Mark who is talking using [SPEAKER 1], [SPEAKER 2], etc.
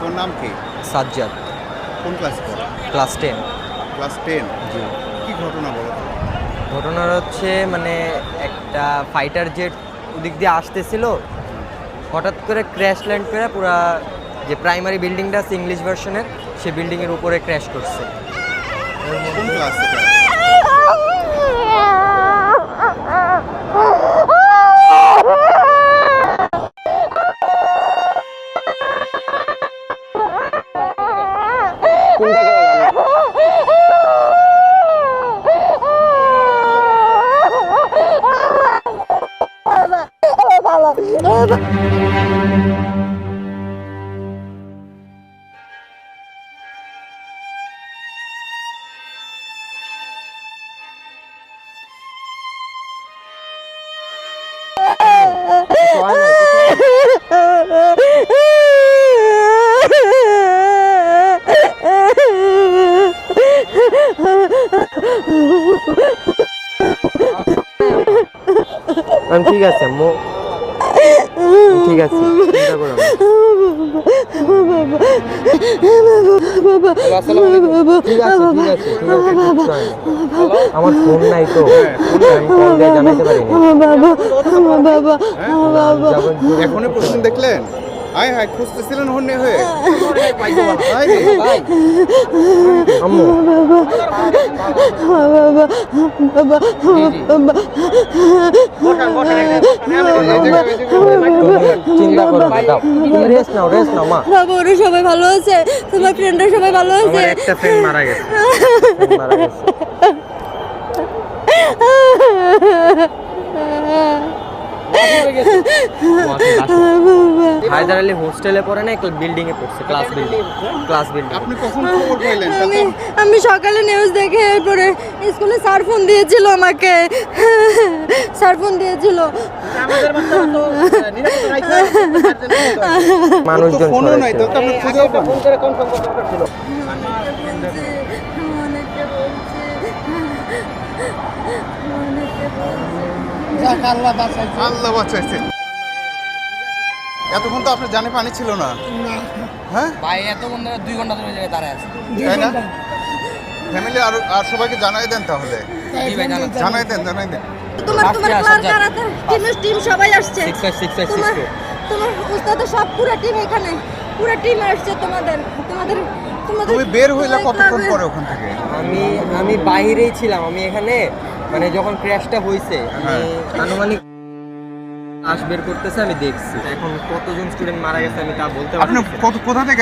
[SPEAKER 1] তোর নাম কি?
[SPEAKER 2] সাজ্জাদ।
[SPEAKER 1] কোন ক্লাসে পড়ো?
[SPEAKER 2] ক্লাস 10।
[SPEAKER 1] ক্লাস 10।
[SPEAKER 2] জি।
[SPEAKER 1] কি ঘটনা বলো তো?
[SPEAKER 2] ঘটনা হচ্ছে মানে একটা ফাইটার জেট ওদিক দিয়ে আসতেছিল, হঠাৎ করে ক্র্যাশ ল্যান্ড করে পুরা যে প্রাইমারি বিল্ডিংটা আছে ইংলিশ ভার্সনের, সে বিল্ডিংয়ের উপরে ক্র্যাশ করছে।
[SPEAKER 1] কোন ক্লাস এটা?
[SPEAKER 2] ঠিক আছে ঠিক আছে, চিন্তা করো না। ঠিক আছে আমার ফোন নাই তো, আমি কল দিয়ে জানাইতে পারিনি।
[SPEAKER 1] এখনই প্রশ্ন দেখলেন? হাই হাই খুঁজতেছিলেন হন্যে হয়ে?
[SPEAKER 2] আম্মু চিন্তা করো না, দাও তুমি রেস্ট নাও মা।
[SPEAKER 3] বাবা ওরা সবাই ভালো আছে? তোমার ফ্রেন্ডরা সবাই ভালো আছে?
[SPEAKER 2] আমার একটা ফ্রেন্ড মারা গেছে। হায়দার আলী হোস্টেলে পড়ে না, বিল্ডিং এ পড়ছে, ক্লাস বিল্ডিং।
[SPEAKER 1] আপনি কখন খবর পাইলেন?
[SPEAKER 3] আমি সকালে নিউজ দেখে এরপরে স্কুলে স্যার ফোন দিয়েছিল আমাকে,
[SPEAKER 2] মানুষজন
[SPEAKER 1] ফোনও নাই তো, আপনি খুঁজেও পান? আল্লাহ বাঁচাইছে। এতক্ষণ তো আপনার জানে পানি ছিল না। হ্যাঁ
[SPEAKER 4] ভাই এতক্ষণ ধরে 2 ঘন্টা ধরে জায়গায় দাঁড়ায় আছে।
[SPEAKER 1] তাই না? ফ্যামিলি আর সবাইকে জানাই দেন তাহলে।
[SPEAKER 4] জি ভাই জানাচ্ছি।
[SPEAKER 1] জানাই দেন।
[SPEAKER 3] তোমার ক্লাস যারা টিম সবাই আসছে। তোমার উস্তাদ সব পুরো টিম এখানে, পুরো টিম আসছে তোমাদের।
[SPEAKER 1] তুমি বের হইলা কতক্ষণ পরে ওখান থেকে?
[SPEAKER 2] আমি বাইরেই ছিলাম, আমি এখানে মানে যখন ক্র্যাশটা হয়েছে আমি আনুমানিক বের করতেছে, আমি দেখছি। এখন কতজন স্টুডেন্ট মারা গেছে আমি তা বলতে পারছি না।
[SPEAKER 1] আপনি কোথা থেকে